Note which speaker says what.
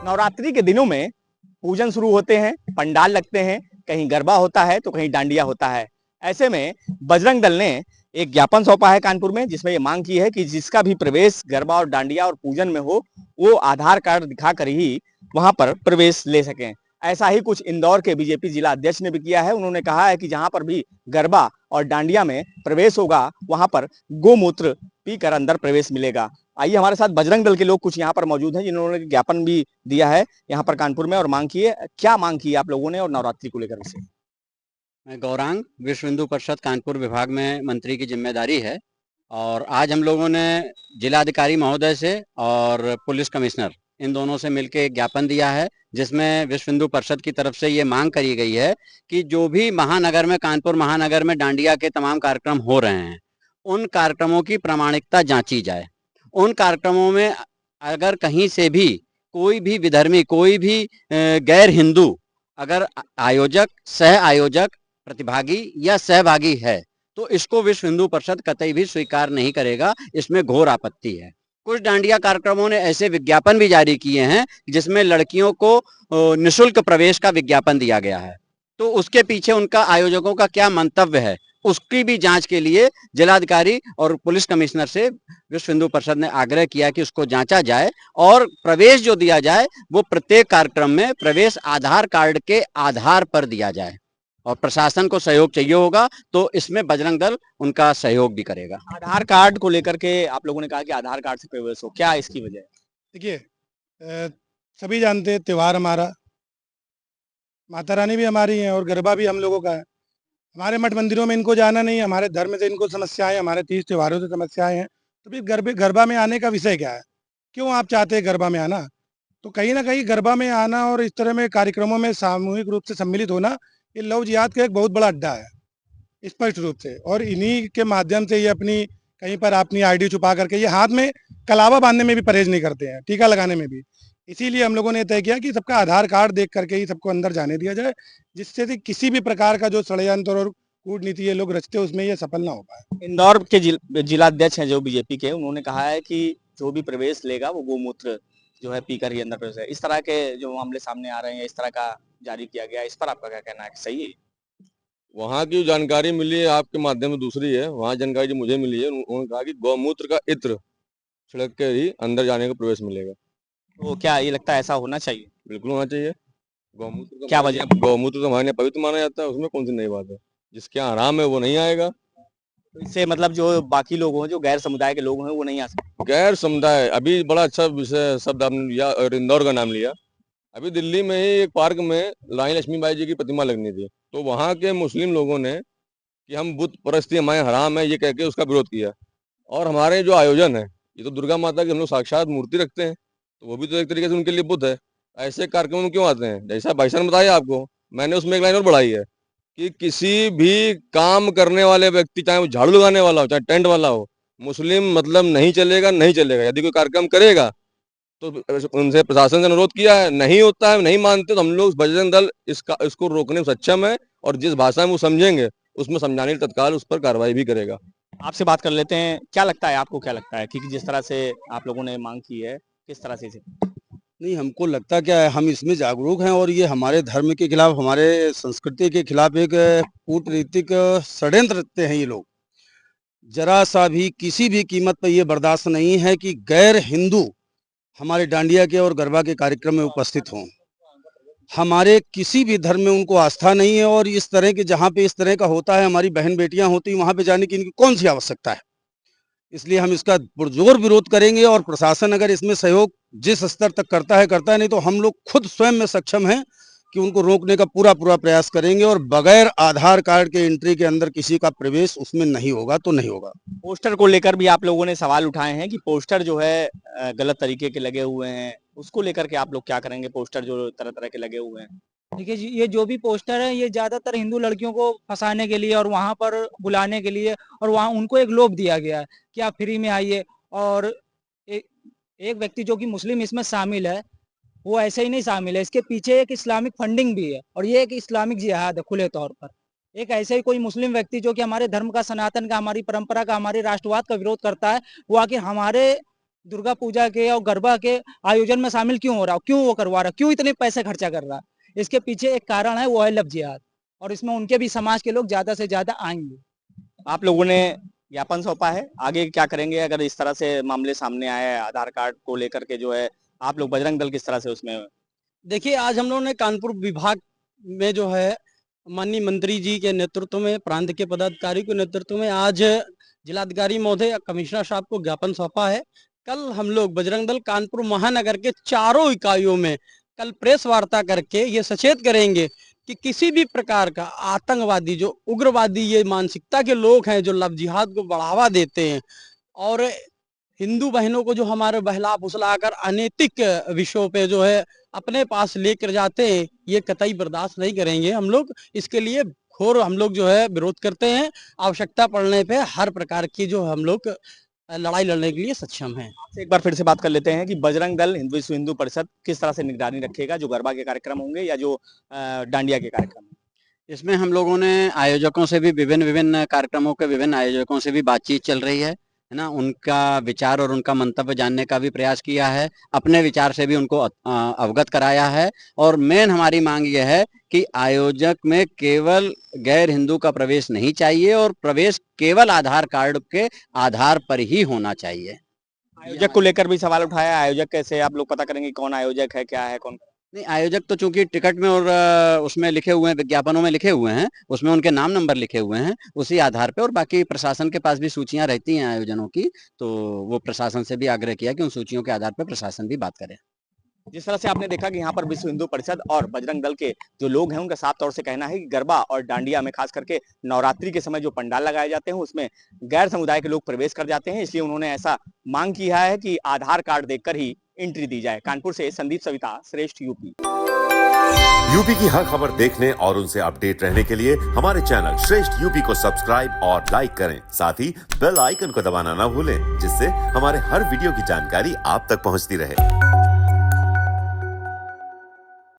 Speaker 1: नवरात्रि के दिनों में पूजन शुरू होते हैं, पंडाल लगते हैं, कहीं गरबा होता है तो कहीं डांडिया होता है। ऐसे में बजरंग दल ने एक ज्ञापन सौंपा है कानपुर में, जिसमें ये मांग की है कि जिसका भी प्रवेश गरबा और डांडिया और पूजन में हो, वो आधार कार्ड दिखाकर ही वहां पर प्रवेश ले सकें। ऐसा ही कुछ इंदौर के बीजेपी जिला अध्यक्ष ने भी किया है। उन्होंने कहा है कि जहां पर भी गरबा और डांडिया में प्रवेश होगा, वहां पर गोमूत्र पीकर अंदर प्रवेश मिलेगा। आइए हमारे साथ बजरंग दल के लोग कुछ यहाँ पर मौजूद हैं, जिन्होंने ज्ञापन भी दिया है यहाँ पर कानपुर में और मांग की है। क्या मांग की है आप लोगों ने और नवरात्रि को लेकर विषय?
Speaker 2: मैं गौरांग, विश्व हिंदू परिषद कानपुर विभाग में मंत्री की जिम्मेदारी है। और आज हम लोगों ने जिलाधिकारी महोदय से और पुलिस कमिश्नर इन दोनों से मिलकर एक ज्ञापन दिया है, जिसमें विश्व हिंदू परिषद की तरफ से ये मांग करी गई है कि जो भी महानगर में, कानपुर महानगर में डांडिया के तमाम कार्यक्रम हो रहे हैं, उन कार्यक्रमों की प्रामाणिकता जांची जाए। उन कार्यक्रमों में अगर कहीं से भी कोई भी विधर्मी, कोई भी गैर हिंदू अगर आयोजक, सह आयोजक, प्रतिभागी या सहभागी है, तो इसको विश्व हिंदू परिषद कतई भी स्वीकार नहीं करेगा। इसमें घोर आपत्ति है। कुछ डांडिया कार्यक्रमों ने ऐसे विज्ञापन भी जारी किए हैं जिसमें लड़कियों को निःशुल्क प्रवेश का विज्ञापन दिया गया है। तो उसके पीछे उनका, आयोजकों का क्या मंतव्य है, उसकी भी जांच के लिए जिलाधिकारी और पुलिस कमिश्नर से विश्व हिंदू परिषद ने आग्रह किया कि उसको जांचा जाए और प्रवेश जो दिया जाए वो प्रत्येक कार्यक्रम में प्रवेश आधार कार्ड के आधार पर दिया जाए। और प्रशासन को सहयोग चाहिए होगा तो इसमें बजरंग दल उनका सहयोग भी करेगा।
Speaker 1: आधार कार्ड को लेकर के आप लोगों ने कहा कि आधार कार्ड से प्रवेश हो, क्या इसकी वजह है?
Speaker 3: देखिए, सभी जानते हैं त्योहार हमारा, माता रानी भी हमारी है और गरबा भी हम लोगों का है। हमारे मठ मंदिरों में इनको जाना नहीं है, हमारे धर्म से इनको समस्याएं, हमारे तीज त्योहारों से समस्याएं हैं। तो फिर गरबा में आने का विषय क्या है? क्यों आप चाहते हैं गरबा में आना? तो कहीं ना कहीं गरबा में आना और इस तरह में कार्यक्रमों में सामूहिक रूप से सम्मिलित होना, ये लव जिहाद का एक बहुत बड़ा अड्डा है, स्पष्ट रूप से। और इन्हीं के माध्यम से ये अपनी, कहीं पर अपनी आईडी छुपा करके ये हाथ में कलावा बांधने में भी परहेज नहीं करते हैं, टीका लगाने में भी। इसीलिए हम लोगों ने तय किया कि सबका आधार कार्ड देख करके ही सबको अंदर जाने दिया जाए, जिससे कि किसी भी प्रकार का जो षड्यंत्र और कूटनीति ये लोग रचते उसमें ये सफल ना हो पाए।
Speaker 1: इंदौर के जिलाध्यक्ष हैं जो बीजेपी के, उन्होंने कहा है कि जो भी प्रवेश लेगा वो गोमूत्र जो है पीकर ही अंदर प्रवेश है। इस तरह के जो मामले सामने आ रहे हैं, इस तरह का जारी किया गया, इस पर आपका क्या कहना है? सही है?
Speaker 4: वहाँ की जानकारी मिली है आपके माध्यम से दूसरी है। वहाँ जानकारी जो मुझे मिली है, उन्होंने कहा कि गौमूत्र का इत्र छिड़क के ही अंदर जाने का प्रवेश मिलेगा।
Speaker 1: तो क्या ये लगता है ऐसा होना चाहिए?
Speaker 4: बिल्कुल होना चाहिए। गौमूत्र का
Speaker 1: क्या वजह?
Speaker 4: गौमूत्र तो हमारे यहाँ पवित्र माना जाता है, उसमें कौन सी नई बात है? जिसके यहाँ आराम है वो नहीं आएगा।
Speaker 1: तो इससे मतलब जो बाकी लोग हैं, जो गैर समुदाय के लोग हैं, वो नहीं आ सकते?
Speaker 4: गैर समुदाय, अभी बड़ा अच्छा विषय शब्द आपने लिया और इंदौर का नाम लिया। अभी दिल्ली में ही एक पार्क में रानी लक्ष्मीबाई जी की प्रतिमा लगनी थी, तो वहाँ के मुस्लिम लोगों ने कि हम बुत परस्ती हमारे हराम है ये कह के उसका विरोध किया। और हमारे जो आयोजन है, ये तो दुर्गा माता की हम लोग साक्षात मूर्ति रखते हैं, तो वो भी तो एक तरीके से उनके लिए बुत है। ऐसे कार्यक्रम में क्यों आते हैं? जैसा भाई साहब ने बताया आपको, मैंने उसमें एक लाइन और बढ़ाई है कि किसी भी काम करने वाले व्यक्ति, चाहे वो झाड़ू लगाने वाला हो, चाहे टेंट वाला हो, मुस्लिम मतलब नहीं चलेगा, नहीं चलेगा। यदि कोई कार्यक्रम करेगा तो उनसे प्रशासन से अनुरोध किया है, नहीं होता है, नहीं मानते, तो हम लोग बजरंग दल इसको रोकने में सक्षम है और जिस भाषा में वो समझेंगे उसमें समझाने के तत्काल उस पर कार्रवाई भी करेगा।
Speaker 1: आपसे बात कर लेते हैं। क्या लगता है आपको, क्या लगता है कि जिस तरह से आप लोगों ने मांग की है, किस तरह से इसे?
Speaker 5: नहीं, हमको लगता क्या है, हम इसमें जागरूक हैं और ये हमारे धर्म के खिलाफ, हमारे संस्कृति के खिलाफ एक कूटनीतिक षड्यंत्र रचते हैं ये लोग। जरा सा भी किसी भी कीमत पर ये बर्दाश्त नहीं है कि गैर हिंदू हमारे डांडिया के और गरबा के कार्यक्रम में उपस्थित हों। हमारे किसी भी धर्म में उनको आस्था नहीं है और इस तरह के, जहाँ पे इस तरह का होता है, हमारी बहन बेटियां होती, वहां पे जाने की इनकी कौन सी आवश्यकता है? इसलिए हम इसका पुरजोर विरोध करेंगे और प्रशासन अगर इसमें सहयोग जिस स्तर तक करता है, नहीं तो हम लोग खुद स्वयं में सक्षम हैं कि उनको रोकने का पूरा प्रयास करेंगे और बगैर आधार कार्ड के एंट्री के अंदर किसी का प्रवेश उसमें नहीं होगा तो नहीं होगा।
Speaker 1: पोस्टर को लेकर भी आप लोगों ने सवाल उठाए हैं कि पोस्टर जो है गलत तरीके के लगे हुए हैं, उसको लेकर के आप लोग क्या करेंगे? पोस्टर जो तरह तरह के लगे हुए हैं।
Speaker 6: देखिए जी, ये जो भी पोस्टर है ये ज्यादातर हिंदू लड़कियों को फंसाने के लिए और वहां पर बुलाने के लिए, और वहां उनको एक लोभ दिया गया है कि आप फ्री में आइए। और एक व्यक्ति जो कि मुस्लिम इसमें शामिल है, वो ऐसे ही नहीं शामिल है, इसके पीछे एक इस्लामिक फंडिंग भी है और ये एक इस्लामिक जिहाद है खुले तौर पर। एक ऐसे ही कोई मुस्लिम व्यक्ति जो कि हमारे धर्म का, सनातन का, हमारी परंपरा का, हमारे राष्ट्रवाद का विरोध करता है, वो आके हमारे दुर्गा पूजा के और गरबा के आयोजन में शामिल क्यों हो रहा है, क्यों वो करवा रहा है, क्यों इतने पैसे खर्चा कर रहा है? इसके पीछे एक कारण है, वो है लव जिहाद, और इसमें उनके भी समाज के लोग ज्यादा से ज्यादा आएंगे।
Speaker 1: आप लोगों ने ज्ञापन सौंपा है, आगे क्या करेंगे अगर इस तरह से मामले सामने आए आधार कार्ड को लेकर के जो है, आप लोग बजरंग दल किस तरह से उसमें?
Speaker 5: देखिए, आज हम लोगों ने कानपुर विभाग में जो है माननीय मंत्री जी के नेतृत्व में, प्रांत के पदाधिकारी के नेतृत्व में आज जिलाधिकारी महोदय कमिश्नर साहब को ज्ञापन सौंपा है। कल हम लोग बजरंग दल कानपुर महानगर के चारों इकाइयों में कल प्रेस वार्ता करके ये सचेत करेंगे कि किसी भी प्रकार का आतंकवादी, जो उग्रवादी ये मानसिकता के लोग हैं, जो लव जिहाद को बढ़ावा देते हैं और हिंदू बहनों को जो हमारे बहला फुसलाकर अनैतिक विषयों पे जो है अपने पास लेकर जाते हैं, ये कतई बर्दाश्त नहीं करेंगे हम लोग। इसके लिए घोर हम लोग जो है विरोध करते हैं। आवश्यकता पड़ने पे हर प्रकार की जो हम लोग लड़ाई लड़ने के लिए सक्षम हैं।
Speaker 1: आपसे एक बार फिर से बात कर लेते हैं कि बजरंग दल विश्व हिंदू परिषद किस तरह से निगरानी रखेगा, जो गरबा के कार्यक्रम होंगे या जो डांडिया के कार्यक्रम?
Speaker 2: इसमें हम लोगों ने आयोजकों से भी विभिन्न कार्यक्रमों के विभिन्न आयोजकों से भी बातचीत चल रही है ना, उनका विचार और उनका मंतव्य जानने का भी प्रयास किया है, अपने विचार से भी उनको अवगत कराया है। और मेन हमारी मांग यह है कि आयोजक में केवल गैर हिंदू का प्रवेश नहीं चाहिए और प्रवेश केवल आधार कार्ड के आधार पर ही होना चाहिए।
Speaker 1: आयोजक को लेकर भी सवाल उठाया, आयोजक कैसे आप लोग पता करेंगे कौन आयोजक है, क्या है, कौन?
Speaker 2: नहीं, आयोजक तो चूंकि टिकट में और उसमें लिखे हुए हैं, विज्ञापनों में लिखे हुए हैं, उसमें उनके नाम नंबर लिखे हुए हैं, उसी आधार पे। और बाकी प्रशासन के पास भी सूचियां रहती हैं आयोजनों की, तो वो प्रशासन से भी आग्रह किया कि उन सूचियों के आधार पर प्रशासन भी बात करे।
Speaker 1: जिस तरह से आपने देखा कि यहाँ पर विश्व हिंदू परिषद और बजरंग दल के जो लोग हैं, उनका साफ तौर से कहना है कि गरबा और डांडिया में खास करके नवरात्रि के समय जो पंडाल लगाए जाते हैं उसमें गैर समुदाय के लोग प्रवेश कर जाते हैं, इसलिए उन्होंने ऐसा मांग किया है कि आधार कार्ड देखकर ही एंट्री दी जाए। कानपुर से संदीप सविता, श्रेष्ठ यूपी।
Speaker 7: यूपी की हर खबर देखने और उनसे अपडेट रहने के लिए हमारे चैनल श्रेष्ठ यूपी को सब्सक्राइब और लाइक करें। साथ ही बेल आइकन को दबाना ना भूलें, जिससे हमारे हर वीडियो की जानकारी आप तक पहुंचती रहे।